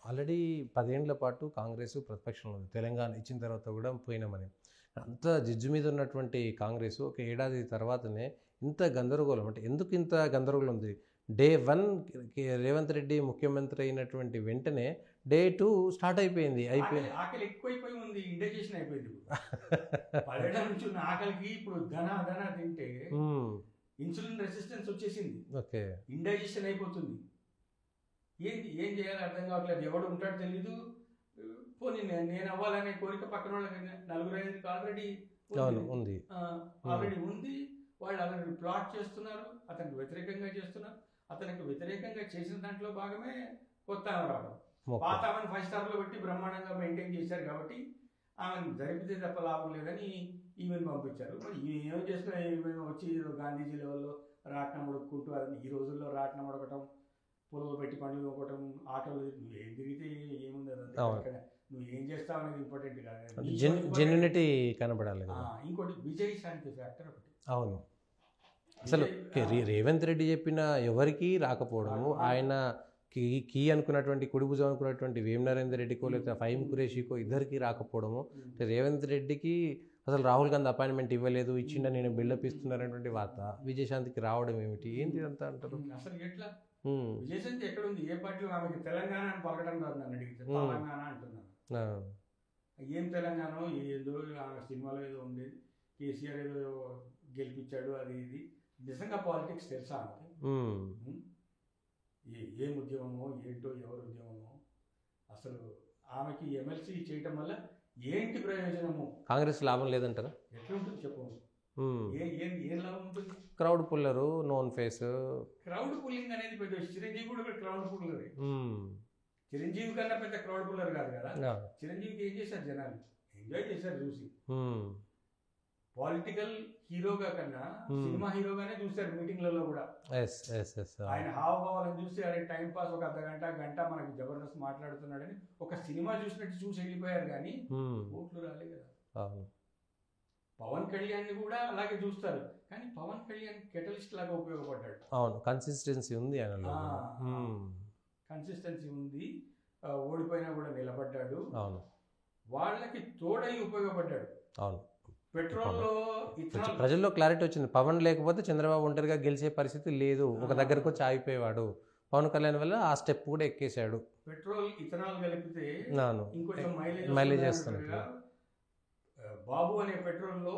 Already 10 ఏండ్ల పాటు కాంగ్రెస్ ప్రతిపక్షంలో ఉంది. తెలంగాణ ఇచ్చిన తర్వాత కూడా పోయినామని. అంత జిజ్జు మీద ఉన్నటువంటి కాంగ్రెస్ ఒక ఏడాది తర్వాతనే ఇంత గందరగోళం, అంటే ఎందుకు ఇంత గందరగోళం ఉంది? డే 1 రేవంత్ రెడ్డి ముఖ్యమంత్రి అయినటువంటి వెంటనే డే 2 స్టార్ట్ అయిపోయింది. ఆకలి ఎక్కువైపోయి ఉంది, ఇండైజెషన్ అయిపోయింది. 10 ఏళ్ల నుంచి ఉన్న ఆకలికి ఇప్పుడు ధన తింటే ఇన్సులిన్ రెసిస్టెన్స్ వచ్చేసింది, ఓకే, ఇండైజెషన్ అయిపోతుంది. ఏం చేయాలో అర్థం కావట్లేదు. ఎవడు ఉంటాడో తెలీదు. పోనీ నేను అవ్వాలనే కోరిక పక్కన వాళ్ళకి 4-5 ఆల్రెడీ ఉంది. వాళ్ళు అతనికి ప్లాట్ చేస్తున్నారు, అతనికి వ్యతిరేకంగా చేస్తున్నారు. అతనికి వ్యతిరేకంగా చేసిన దాంట్లో భాగమే కొత్త రావడం. పాత ఆమెను 5 స్టార్లో పెట్టి బ్రహ్మాండంగా మెయింటైన్ చేశారు కాబట్టి ఆమెను జరిపితే తప్ప లాభం లేదని ఈమెను పంపించారు. మరి ఏం చేసినా ఈమె వచ్చి గాంధీజీ లెవెల్లో రాట్నం ఉడుక్కుంటూ, అది ఈ రోజుల్లో రాట్నం ఉడకటం, పొలలు పెట్టి పండ్లు నొక్కటం, ఆటోలు నువ్వు ఏం తిరిగితే ఏముంది అదంతా, నువ్వు ఏం చేస్తావు అనేది ఇంపార్టెంట్ కాదు, జెన్యూనిటీ కనబడాలి. ఇంకోటి విజయశాంతి ఫ్యాక్టర్ ఒకటి. అవును, అసలు రేవంత్ రెడ్డి చెప్పిన ఎవరికి రాకపోవడము, ఆయన కీ అనుకున్నటువంటి కుడిభుజం అనుకున్నటువంటి వేం నరేందర్ రెడ్డికో లేదా ఫహీం ఖురేషీకో ఇద్దరికి రాకపోవడము, రేవంత్ రెడ్డికి అసలు రాహుల్ గాంధీ అపాయింట్మెంట్ ఇవ్వలేదు, ఇచ్చిండ నేను బిల్డప్ ఇస్తున్నారనేటువంటి వార్త విజయశాంతికి రావడం ఏమిటి, ఏంటి అంతా అంటారు? అసలు ఎట్లా విజయశాంతి ఎక్కడ ఉంది? ఏ పార్టీలో? ఆమెకి తెలంగాణ అని పలకడం రాదు. నన్ను అడిగితే తెలంగాణ అంటున్నాను. ఏం తెలంగాణ? ఏదో సినిమాలో ఏదో ఉండేది, కేసీఆర్ ఏదో గెలిపించాడు, అది ఇది. నిజంగా పాలిటిక్స్ తెలుసా ఆమెకి? ఏం ఉద్యమమో ఏంటో, ఎవరు ఉద్యమమో అసలు ఆమెకి ఎమ్మెల్సీ చేయటం వల్ల ఏంటి ప్రయోజనము? కాంగ్రెస్ లాభం లేదంటారా? ఎట్లుంటుంది చెప్పు? ఏం లాభం ఉంటుంది? Crowd puller, known face. Crowd pulling అనేది పెద్ద. చిరంజీవి కూడా క్రౌడ్ పుల్లరే. చిరంజీవి కన్నా పెద్ద క్రౌడ్ పుల్లర్ కాదు కదా. చిరంజీవికి ఏం చేశారు జనాలు? ఎంజాయ్ చేశారు చూసి. పొలిటికల్ హీరోగా కన్నా సినిమా హీరోగానే చూస్తారు మీటింగ్లలో కూడా. ఆయన హావభావాలను చూసి అరే టైం పాస్ ఒక గంట మనకి జబర్దస్త్ మాట్లాడుతున్నాడని ఒక సినిమా చూసినట్టు చూసి వెళ్ళిపోయారు, కానీ ఓట్లు రాలే కదా. పవన్ కళ్యాణ్ కూడా అలాగే చూస్తారు, కానీ పవన్ కళ్యాణ్ కెటలిస్ట్ లాగా ఉపయోగపడ్డాడు. అవును, కన్సిస్టెన్సీ ఉంది, కన్సిస్టెన్సీ ఉంది. ఓడిపోయినా కూడా నిలబడ్డాడు. అవును, వాళ్ళకి తోడై ఉపయోగపడ్డాడు. అవును, పెట్రోల్లో ప్రజల్లో క్లారిటీ వచ్చింది. పవన్ లేకపోతే చంద్రబాబు ఒంటరిగా గెలిచే పరిస్థితి లేదు, ఒక దగ్గరకు వచ్చి ఆగిపోయేవాడు. పవన్ కళ్యాణ్ వల్ల ఆ స్టెప్ కూడా ఎక్కేశాడు. పెట్రోల్ ఇథనాల్ కలిపితే ఇంకొంచెం మైలేజ్ చేస్తున్నాడు. బాబు అనే పెట్రోల్లో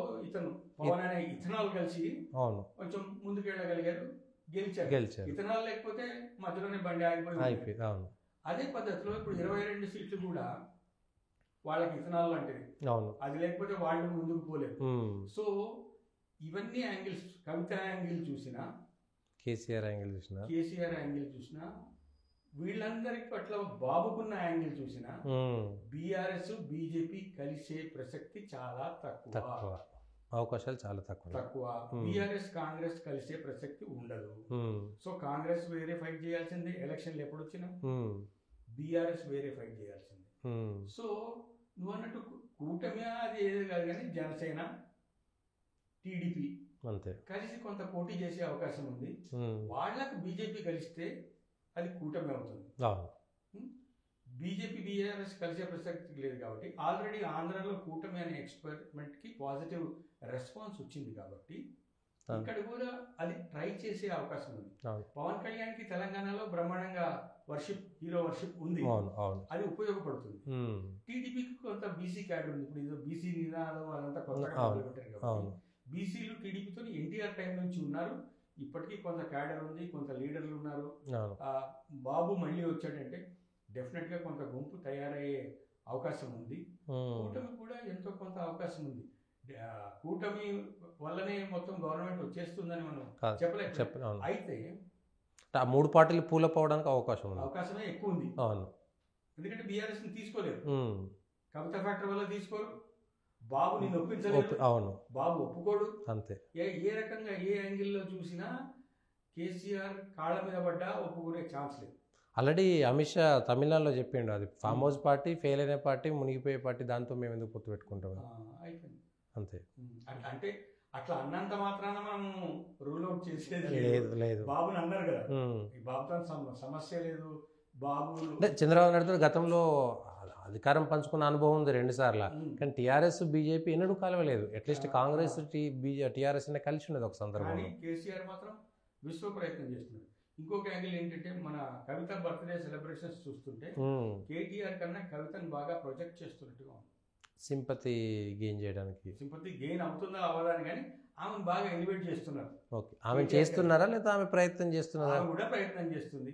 పవన్ అనే ఇథనాల్ కలిసి అవును కొంచెం ముందుకెళ్ళగలిగారు, గెలిచారు. ఇథనాల్ లేకపోతే మధ్యలోనే బండి ఆగిపోయి. అవును, అదే పద్ధతిలో ఇప్పుడు 22 సీట్లు కూడా వాళ్ళకి ఇథనాల్ లాంటిది. అవును, అది లేకపోతే వాళ్ళు ముందుకు పోలేదు. సో ఇవన్నీ యాంగిల్స్, కవిత యాంగిల్ చూసినా, కేసీఆర్ యాంగిల్ చూసినా, వీళ్ళందరి పట్ల బాబుకున్న యాంగిల్ చూసినా బీఆర్ఎస్ బీజేపీ కలిసే ప్రసక్తి చాలా తక్కువ, అవకాశాలు చాలా తక్కువ. బీఆర్ఎస్ కాంగ్రెస్ కలిసే ప్రసక్తి ఉండదు. సో కాంగ్రెస్ వేరే ఫైట్ చేయాల్సిందే, ఎలక్షన్లు ఎప్పుడు వచ్చినా బీఆర్ఎస్ వేరే ఫైట్ చేయాల్సిందే. సో నువ్వు అన్నట్టు కూటమి అది ఏది కాదు, కానీ జనసేన టీడీపీ అంతే కలిసి కొంత పోటీ చేసే అవకాశం ఉంది. వాళ్ళకు బీజేపీ కలిస్తే అది కూటమి అవుతుంది. బీజేపీ బీఆర్ఎస్ కలిసే ప్రసక్తి లేదు కాబట్టి ఆల్రెడీ ఆంధ్రాలో కూటమి అనే ఎక్స్పెరిమెంట్కి పాజిటివ్ రెస్పాన్స్ వచ్చింది కాబట్టి ఇక్కడ కూడా అది ట్రై చేసే అవకాశం ఉంది. పవన్ కళ్యాణ్కి తెలంగాణలో బ్రహ్మాండంగా హీరో వర్షిప్ ఉంది, అది ఉపయోగపడుతుంది. టీడీపీకి కొంత బీసీ క్యాడర్ ఉంది. ఇప్పుడు ఏదో బీసీ నినాదం అదంతా కొత్తగా పెట్టారు కాబట్టి బీసీలు టీడీపీతో ఎన్టీఆర్ టైం నుంచి ఉన్నారు. ఇప్పటికీ కొంత క్యాడర్ ఉంది, కొంత లీడర్లు ఉన్నారు. బాబు మళ్ళీ వచ్చాడంటే డెఫినెట్ గా కొంత గుంపు తయారయ్యే అవకాశం ఉంది. కూటమి కూడా ఎంతో కొంత అవకాశం ఉంది. కూటమి వల్లనే మొత్తం గవర్నమెంట్ వచ్చేస్తుందని మనం చెప్పలేము. అయితే ఆ 3 పార్టీలు పూలప్ అవడానికి అవకాశమే ఎక్కువ ఉంది. అవును, ఎందుకంటే బీఆర్ఎస్ ని తీసుకోలేరు, కవిత ఫ్యాక్టర్ వల్ల తీసుకోరు, బాబు నిన్ను ఒప్పించలేదు, అవును, బాబు ఒప్పుకోడు. అంతే. ఏ రకంగా ఏ యాంగిల్లో చూసినా కేసీఆర్ కాళ్ళ మీద పడ్డా ఒప్పుకునే ఛాన్స్ లేదు. ఆల్రెడీ అమిత్ షా తమిళనాడులో చెప్పిండు, అది ఫామ్ హౌస్ పార్టీ, ఫెయిల్ అయిన పార్టీ, మునిగిపోయే పార్టీ, దాంతో మేము ఎందుకు పొత్తు పెట్టుకుంటాం, అయిపోయింది అంతే. అంటే అట్లా అన్నంత మాత్రాన మనం రూల్ అవుట్ చేసేది లేదు. బాబుని అన్నారు కదా, ఈ బాబుతో సమస్య లేదు, బాబులు అంటే చంద్రబాబు నాయుడుతో గతంలో అధికారం పంచుకున్న అనుభవం ఉంది 2 సార్లు. కానీ టీఆర్ఎస్ బీజేపీ ఎన్నడూ కలవలేదు. అట్లీస్ట్ కాంగ్రెస్ టీఆర్ఎస్ అనే కలిసి ఉన్నది ఒక కానీ సందర్భంలో. కేసీఆర్ మాత్రం విశ్వ ప్రయత్నం చేస్తున్నాడు. ఇంకొక యాంగిల్ ఏంటంటే మన కవిత బర్త్డే సెలబ్రేషన్స్ చూస్తుంటే కేటీఆర్ కన్నా కవితను బాగా ప్రొజెక్ట్ చేస్తున్నట్టుగా ఉంది. సింపతి గెయిన్ చేయడానికి. సింపతి గెయిన్ అవుతుందా అవ్వదని కానీ ఆమెను బాగా ఎలివేట్ చేస్తున్నారు. ఓకే, ఆమె చేస్తున్నారా లేదా ఆమె ప్రయత్నం చేస్తున్నారా? ఆమె కూడా ప్రయత్నం చేస్తుంది.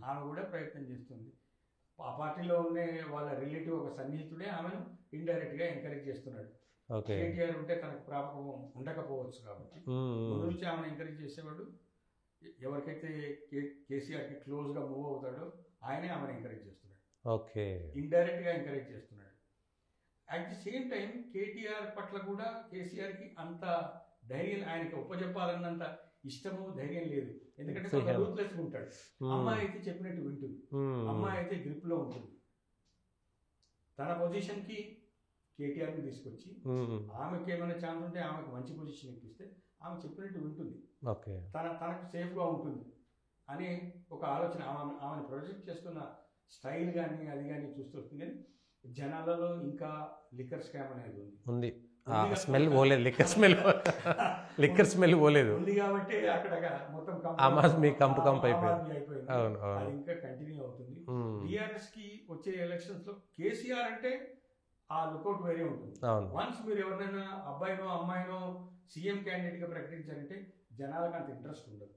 ఆమె కూడా ప్రయత్నం చేస్తుంది. ఆ పార్టీలో ఉండే వాళ్ళ రిలేటివ్ ఒక సన్నిహితుడే ఆమెను ఇండైరెక్ట్ గా ఎంకరేజ్ చేస్తున్నాడు. ఓకే, కేటీఆర్ ఉంటే తనకు ప్రాపకం ఉండకపోవచ్చు కాబట్టి ముందు నుంచి ఆమెను ఎంకరేజ్ చేసేవాడు. ఎవరికైతే కేసీఆర్కి క్లోజ్గా మూవ్ అవుతాడో ఆయనే ఆమెను ఎంకరేజ్ చేస్తున్నాడు. ఓకే, ఇండైరెక్ట్గా ఎంకరేజ్ చేస్తున్నాడు. At the same time KTR పట్ల కూడా కేసీఆర్కి అంత ధైర్యం, ఆయనకి ఉపజెప్పాలన్నంత ఇష్టము ధైర్యం లేదు. ఎందుకంటే రూత్లెస్గా ఉంటాడు. అమ్మాయి అయితే చెప్పినట్టు వింటుంది, అమ్మాయి అయితే గ్రిప్లో ఉంటుంది. తన పొజిషన్కి కేటీఆర్ని తీసుకొచ్చి ఆమెకి ఏమైనా ఛాన్స్ ఉంటే ఆమెకు మంచి పొజిషన్ ఇప్పిస్తే ఆమె చెప్పినట్టు వింటుంది. ఓకే, తనకు సేఫ్గా ఉంటుంది అనే ఒక ఆలోచన ఆమెను ప్రొజెక్ట్ చేస్తున్న స్టైల్ కానీ అది కానీ చూస్తుంది. కానీ జనాలలో ఇంకా లిక్కర్ స్కామ్ అనేది ఉంది. స్మెల్ పోలేదు, లిక్కర్ స్మెల్ పోలేదు ఉంది కాబట్టి అక్కడ మొత్తం కంపు అయిపోయింది. అది ఇంకా కంటిన్యూ అవుతుంది. టీఆర్ఎస్ కి వచ్చే ఎలక్షన్స్ లో కేసీఆర్ అంటే ఆ లుకౌట్ వేరే ఉంటుంది. వన్స్ మీరు ఎవరినైనా అబ్బాయినో అమ్మాయినో సీఎం క్యాండిడేట్ గా ప్రకటించారంటే జనాలకు అంత ఇంట్రెస్ట్ ఉండదు.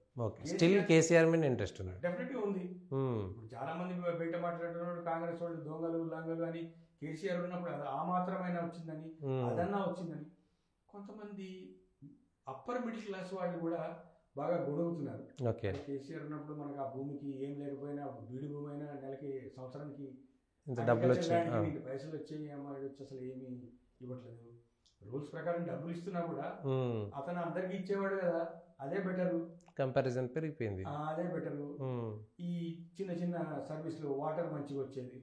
స్టిల్ కేసీఆర్ మీద ఇంట్రెస్ట్ ఉంది, డెఫినెట్గా ఉంది. ఇప్పుడు చాలా మంది బయట మాట్లాడుతున్నారు కాంగ్రెస్ వాళ్ళు దొంగలు లంగలు అని. కేసీఆర్ ఉన్నప్పుడు ఆ మాత్రమైనా వచ్చిందని, అదన్నా వచ్చిందని. కొంతమంది అప్పర్ మిడిల్ క్లాస్ వాళ్ళు కూడా బాగా గొడవుతున్నారు. కేసీఆర్ ఉన్నప్పుడు మనకు ఆ భూమికి ఏం లేకపోయినా, బీడు భూమి అయినా నెలకి సంవత్సరానికి పైసలు వచ్చాయి, అమ్మాయి వచ్చి అసలు ఏమి ఇవ్వట్లేదు. రూల్స్ ప్రకారం డబ్బులు ఇస్తున్నా కూడా అతను అందరికి ఇచ్చేవాడు కదా, అదే బెటరు. కంపారిజన్ పెరిగిపోయింది, అదే బెటరు. ఈ చిన్న చిన్న సర్వీసులు వాటర్ మంచిగా వచ్చేది.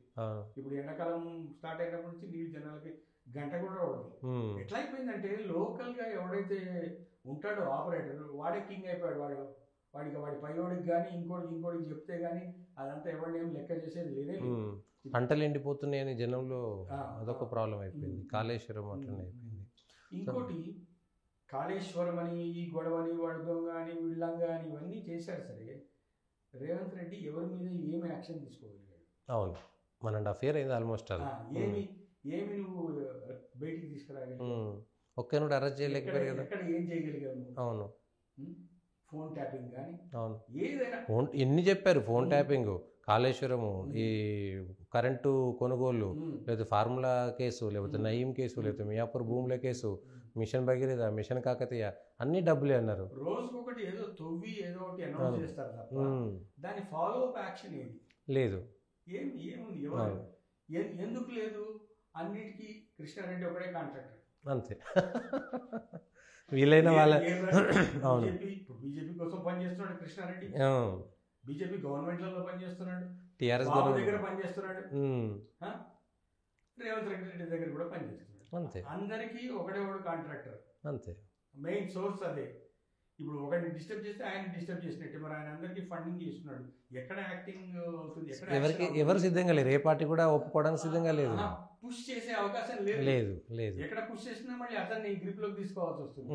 ఇప్పుడు ఎండాకాలం స్టార్ట్ అయినప్పటి నుంచి నీళ్ళు జనాలకి గంట కూడా ఉండదు. ఎట్లా అయిపోయిందంటే లోకల్ గా ఎవడైతే ఉంటాడో ఆపరేటర్ వాడే కింగ్ అయిపోయాడు. వాడి పైవాడికి కానీ ఇంకోటికి చెప్తే గానీ అదంతా ఎవరినేం లెక్క చేసేది లేదే. పంటలు ఎండిపోతున్నాయని జనంలో అదొక ప్రాబ్లం అయిపోయింది. కాళేశ్వరం అట్లనే అయిపోయింది. ఇంకోటి కాళేశ్వరం అని, ఈ గొడవని, వాడు దొంగ అని, వీళ్ళంగా అని ఇవన్నీ చేశారు. సరే, రేవంత్ రెడ్డి ఎవరి మీద ఏమి యాక్షన్ తీసుకోగలిగాడు? అవును, 1.5 year అయింది ఆల్మోస్ట్. ఏమి నువ్వు బయటికి తీసుకురాగలిగావు? ఒక్కరిని అరెస్ట్ చేయలేకపోయారు కదా. ఎక్కడ ఏం చేయగలిగావు? అవును, ఫోన్ ట్యాపింగ్ కానీ, అవును, ఏదైనా ఎన్ని చెప్పారు. ఫోన్ ట్యాపింగ్, కాళేశ్వరము, ఈ కరెంటు కొనుగోలు, లేకపోతే ఫార్ములా కేసు, లేకపోతే నయీం కేసు, లేకపోతే మియాపూర్ భూముల case, mission Bhagiratha, mission Kakatiya, అన్ని డబ్బులే అన్నారు. రోజుకొకటి ఏదో తవ్వి ఏదో ఒకటి అనౌన్స్ చేస్తారు తప్ప దాని ఫాలో అప్ యాక్షన్ ఏది లేదు. ఏముంది? ఎందుకు లేదు? అన్నిటికీ కృష్ణారెడ్డి ఒకడే కాంట్రాక్టర్, అంతే. వీలైన వాళ్ళ బీజేపీ కోసం పనిచేస్తున్నాడు కృష్ణారెడ్డి, బీజేపీ గవర్నమెంట్లలో పనిచేస్తున్నాడు, టీఆర్ఎస్ దగ్గర పనిచేస్తున్నాడు, రేవంత్ రెడ్డి దగ్గర కూడా పనిచేస్తున్నాడు. అంతే, అందరికీ ఒకడే కాంట్రాక్టర్, అంతే. మెయిన్ సోర్స్ అదే. ఇప్పుడు ఒకరిని డిస్టర్బ్ చేస్తే ఆయన డిస్టర్బ్ చేసినట్టు. మరి ఆయన అందరికీ ఫండింగ్ చేస్తున్నాడు. ఎక్కడ యాక్టింగ్ అవుతుంది? ఎవరు సిద్ధంగా లేరు, ఏ పార్టీ కూడా ఒప్పుకోవడానికి సిద్ధంగా లేదు. పుష్ చేసే అవకాశం లేదు. ఎక్కడ పుష్ చేసినా మళ్ళీ అతన్ని గ్రిప్ లోకి తీసుకోవాల్సి వస్తుంది.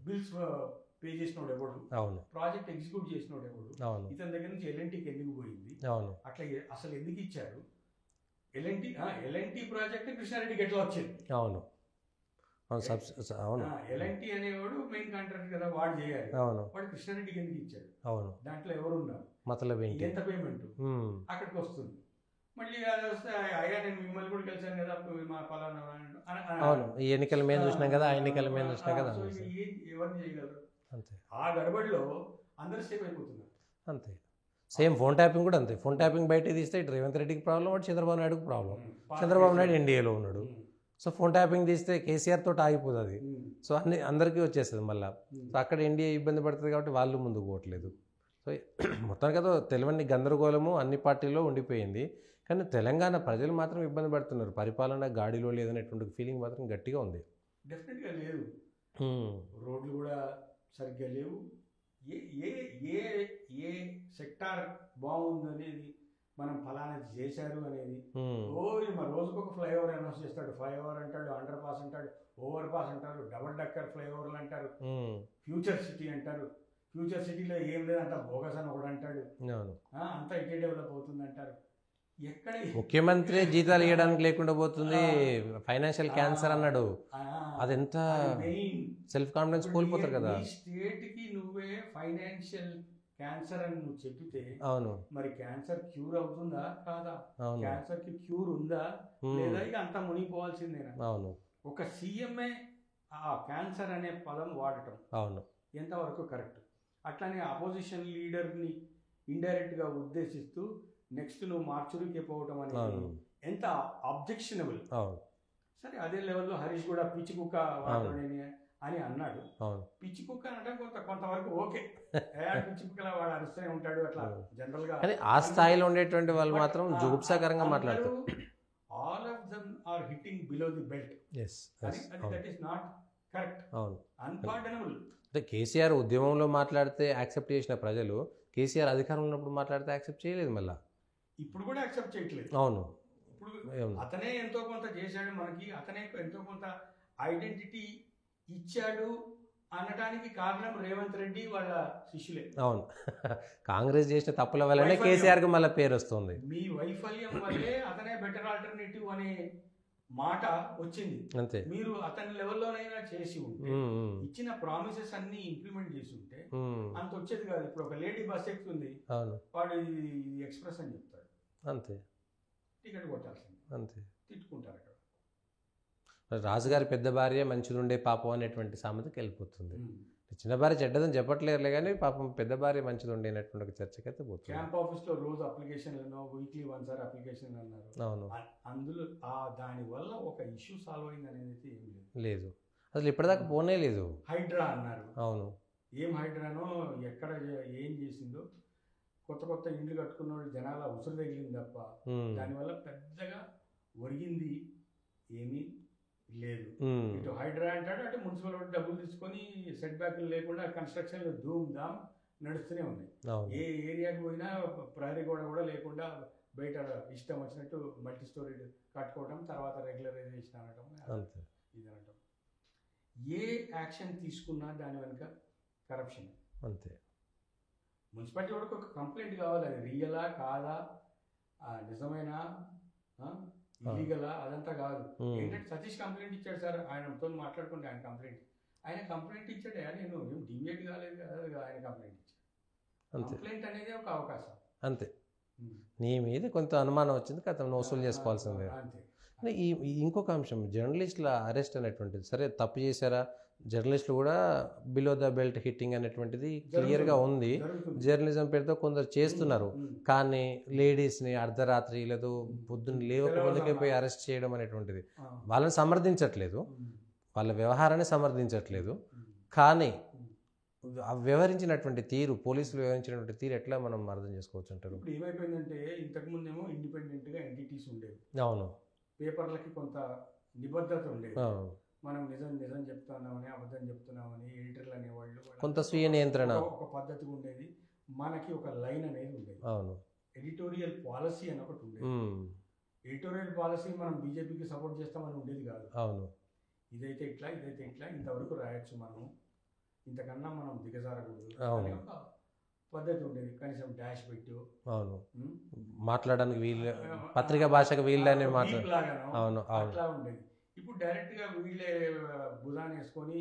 బిల్స్ పే చేసినోడు ఎవడు, అవును, ప్రాజెక్ట్ ఎగ్జిక్యూట్ చేసినోడు ఎవడు, అవును, ఇతని దగ్గర నుంచి ఎల్ఎన్టీకి ఎందుకు పోయింది, అవును, అట్లా అసలు ఎందుకు ఇచ్చారు? ఎల్ఎన్టీ ప్రాజెక్ట్ కృష్ణారెడ్డికి ఎట్లా వచ్చింది? అవును, అవును, ఎల్ఎన్టీ అనేవాడు మెయిన్ కాంట్రాక్ట్ కదా, వాడు చేయాలి. అవును, వాడు కృష్ణారెడ్డికి ఎందుకు ఇచ్చాడు? అవును, దాంట్లో ఎవరున్నారు, మతలబ్ ఎంత పేమెంట్ అక్కడికి వస్తుంది. మళ్ళీ అది వస్తే అయ్యా నేను మిమ్మల్ని కూడా కలిసాను కదా, మా పలానా, అవును, ఈ ఎన్నికల మీద చూసినాం కదా, ఆ ఎన్నికల మీద చూసినా కదా, ఎవరిని చేయగలరు? అంతే. ఆ గడబడిలో అందరు సేఫ్ అయిపోతున్నారు. అంతే. సేమ్ ఫోన్ ట్యాపింగ్ కూడా అంతే. ఫోన్ ట్యాపింగ్ బయట తీస్తే ఇటు రేవంత్ రెడ్డికి ప్రాబ్లం, అటు చంద్రబాబు నాయుడుకి ప్రాబ్లం. చంద్రబాబు నాయుడు ఎన్డీఏలో ఉన్నాడు. సో ఫోన్ ట్యాపింగ్ తీస్తే కేసీఆర్ తోటి ఆగిపోతుంది అది. సో అందరికీ వచ్చేస్తుంది మళ్ళీ. సో అక్కడ ఎన్డీఏ ఇబ్బంది పడుతుంది కాబట్టి వాళ్ళు ముందుకు పోవట్లేదు. సో మొత్తానికి ఏదో తెలియని గందరగోళము అన్ని పార్టీల్లో ఉండిపోయింది. కానీ తెలంగాణ ప్రజలు మాత్రం ఇబ్బంది పడుతున్నారు. పరిపాలన గాడిలో లేదనేటువంటి ఫీలింగ్ మాత్రం గట్టిగా ఉంది. డెఫినెట్గా లేదు. రోడ్లు కూడా సరిగ్గా లేవు. ఏ సెక్టార్ బాగుంది అనేది మనం ఫలానా చేశారు అనేది. ఉమ్, మరి రోజుకు ఒక ఫ్లైఓవర్ అనౌన్స్ చేస్తాడు. ఫ్లైఓవర్ అంటాడు, అండర్ పాస్ అంటాడు, ఓవర్ పాస్ అంటారు, డబుల్ డక్కర్ ఫ్లైఓవర్లు అంటారు, ఉమ్, ఫ్యూచర్ సిటీ అంటారు. ఫ్యూచర్ సిటీలో ఏం లేదు, అంత బోగస్ అని ఒకడు అంటాడు. అవును. అంతా ఇటే డెవలప్ అవుతుంది అంటారు. ఎక్కడ ముఖ్యమంత్రి జీతాలు ఇవ్వడానికి లేకుండా పోతుంది, ఫైనాన్షియల్ క్యాన్సర్ అన్నాడు. అదెంత మెయిన్ సెల్ఫ్ కాన్ఫిడెన్స్ కోల్పోతారు కదా. స్టేట్ కి నువ్వే ఫైనాన్షియల్ క్యాన్సర్ అని నువ్వు చెప్పితే అవును, మరి క్యాన్సర్ క్యూర్ అవుతుందా కాదా? అవును, క్యాన్సర్ కి క్యూర్ ఉందా లేదా? ఇక అంతా మునిగిపోవాల్సిందేనా? అవును, ఒక సీఎంఏ ఆ క్యాన్సర్ అనే పదం వాడటం అవును, ఎంతవరకు కరెక్ట్? అట్లానే అపోజిషన్ లీడర్ని ఇండైరెక్ట్గా ఉద్దేశిస్తూ నెక్స్ట్ నువ్వు మార్చురీకే పోవటం అనేది ఎంత అబ్జెక్షనబుల్. అవును, సరే, అదే లెవెల్లో హరీష్ కూడా పిచ్చి కుక్క వాడని అని అన్నాడు. అవును. పిచ్చి కుక్క అనడం కొంతవరకు ఓకే, పిచ్చి కుక్కలా వాడు అరుస్తూనే ఉంటాడు అట్లా జనరల్ గా. కానీ ఆ స్థాయిలో ఉండేటువంటి వాళ్ళు మాత్రం జుగుప్సాకరంగా మాట్లాడతారు. All of them are hitting below the belt. That is not correct. అవును, అన్పార్డనబుల్. అంటే కేసీఆర్ ఉద్యమంలో మాట్లాడితే యాక్సెప్ట్ చేసిన ప్రజలు కేసీఆర్ అధికారం ఉన్నప్పుడు మాట్లాడితే యాక్సెప్ట్ చేయలేదు, మళ్ళీ ఇప్పుడు కూడా యాక్సెప్ట్ చేయట్లేదు. అవును, ఇప్పుడు అతనే ఎంతో కొంత చేశాడు మనకి, అతనే ఎంతో కొంత ఐడెంటిటీ ఇచ్చాడు అనడానికి కారణం రేవంత్ రెడ్డి వాళ్ళ శిష్యులే. అవును, కాంగ్రెస్ చేసిన తప్పుల వల్లనే కేసీఆర్కి మళ్ళీ పేరు వస్తుంది. మీ వైఫల్యం వల్లే అతనే బెటర్ ఆల్టర్నేటివ్ అనే మాట వచ్చింది. అంతే. మీరు అతని లెవెల్లోనైనా చేసి ఉంటే, ఇచ్చిన ప్రామిసెస్ అన్ని ఇంప్లిమెంట్ చేసి ఉంటే అంత వచ్చేది కాదు. ఇప్పుడు ఒక లేడీ బస్ ఎక్కుతుంది, వాడు ఇది ఎక్స్ప్రెస్ అని చెప్తాడు, అంతే, టికెట్ కొట్టాల్సింది, అంతే, తిట్టుకుంటారు. అక్కడ రాజుగారి పెద్ద భార్య మంచిదుండే పాపం అనేటువంటి సామెతకి వెళ్ళిపోతుంది. చిన్న భార్య చెడ్డదని చెప్పట్లేరులే కానీ పాపం పెద్ద భార్య మంచిది ఉండేటువంటి ఒక చర్చకైతే పోతుంది. క్యాంప్ ఆఫీస్ లో రోజు అప్లికేషన్లు, వీక్లీ వన్స్ అప్లికేషన్ అన్నారు. అవును, అందులో దాని వల్ల ఒక ఇష్యూ సాల్వ్ అయింది అనేది ఏం లేదు, అసలు ఇప్పటిదాకా పోనే లేదు. హైడ్రా అన్నారు. అవును, ఏం హైడ్రానో, ఎక్కడ ఏం చేసిందో, కొత్త కొత్త ఇండ్లు కట్టుకున్న వాళ్ళు జనాల ఉసురు తగిలింది తప్ప దానివల్ల పెద్దగా ఒరిగింది ఏమీ లేదు. ఇటు హైడ్రా అంటాడు, అటు మున్సిపల్ డబ్బులు తీసుకొని సెట్ బ్యాక్లు లేకుండా కన్స్ట్రక్షన్లు ధూమ్ ధామ్ నడుస్తూనే ఉన్నాయి. ఏ ఏరియాకి పోయినా ప్రహరీ గోడ కూడా లేకుండా బయట ఇష్టం వచ్చినట్టు మల్టీ స్టోరీ కట్టుకోవడం, తర్వాత రెగ్యులరైజేషన్ అనడం, ఇది అనడం. ఏ యాక్షన్ తీసుకున్నా దాని వెనుక కరప్షన్. అంతే. మున్సిపాలిటీ వాడికి ఒక కంప్లైంట్ కావాలి, అది రియలా కాదా, నిజమేనా, ఇల్లీగలా, అదంతా కాదు. ఏంటంటే సతీష్ కంప్లైంట్ ఇచ్చాడు సార్, ఆయనతో మాట్లాడుకుంటే ఆయన కంప్లైంట్ ఇచ్చాడు, నేను ఏం డివియేట్ కాలేదు కదా, ఆయన కంప్లైంట్ ఇచ్చాడు. కంప్లైంట్ అనేది ఒక అవకాశం. అంతే. నీ మీద కొంత అనుమానం వచ్చింది కదా, వసూలు చేసుకోవాల్సిందే. అంతే. ఇంకొక అంశం, జర్నలిస్టుల అరెస్ట్ అనేటువంటిది, సరే తప్పు చేశారా, జర్నలిస్టులు కూడా బిలో ద బెల్ట్ హిట్టింగ్ అనేటువంటిది క్లియర్గా ఉంది. జర్నలిజం పేరుతో కొందరు చేస్తున్నారు, కానీ లేడీస్ని అర్ధరాత్రి లేదా పొద్దున్న లేవకముందుకే పోయి అరెస్ట్ చేయడం అనేటువంటిది వాళ్ళని సమర్థించట్లేదు, వాళ్ళ వ్యవహారాన్ని సమర్థించట్లేదు. కానీ వ్యవహరించినటువంటి తీరు, పోలీసులు వ్యవహరించినటువంటి తీరు ఎట్లా మనం అర్థం చేసుకోవచ్చు అంటారు? ఇప్పుడు ఏమైపోయిందంటే, ఇంతకుముందేమో ఇండిపెండెంట్గా ఎంటిటీస్ ఉండేవి. అవును, పేపర్లకి కొంత నిబద్ధత ఉండేది. మనం నిజం చెప్తున్నామని, అబద్ధం చెప్తున్నామని ఎడిటర్లు అనేవాళ్ళు కొంత స్వీయ నియంత్రణ, ఒక పద్ధతి ఉండేది. మనకి ఒక లైన్ అనేది ఉండేది. అవును, ఎడిటోరియల్ పాలసీ అని ఒకటి ఉండేది. ఎడిటోరియల్ పాలసీ మనం బీజేపీకి సపోర్ట్ చేస్తామని ఉండేది కాదు. అవును, ఇదైతే ఇట్లా, ఇంతవరకు రాయొచ్చు, మనం ఇంతకన్నా మనం దిగజారకూడదు అనే ఒక పద్ధతి ఉండేది. కనీసం డాష్ పెట్టు, అవును, మాట్లాడడానికి వీళ్ళు, పత్రికా భాషకు వీళ్ళని అవును అట్లా ఉండేది. ఇప్పుడు డైరెక్ట్గా వీళ్ళే భుజాన్ని వేసుకొని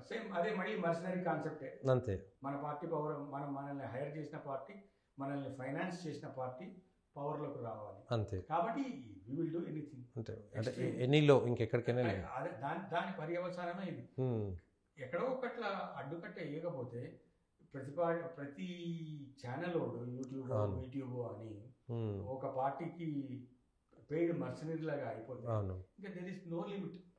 సేమ్ అదే మళ్ళీ మర్సనరీ కాన్సెప్టే. అంతే. మన పార్టీ పవర్, మనల్ని హైర్ చేసిన పార్టీ, మనల్ని ఫైనాన్స్ చేసిన పార్టీ పవర్లోకి రావాలి. అంతే. కాబట్టి వి విల్ డూ ఎనీథింగ్. అంటే ఎనీలో ఇంకెక్కడికైనా దాని పర్యవసానమే ఇది. ఎక్కడో ఒకట్లా అడ్డుకట్ట వేయకపోతే ప్రతి ఛానల్ యూట్యూబ్ అని ఒక పార్టీకి పెయిడ్ మర్సనరీ లాగా అయిపోతుంది. ఇంకా దెర్ ఇస్ నో లిమిట్.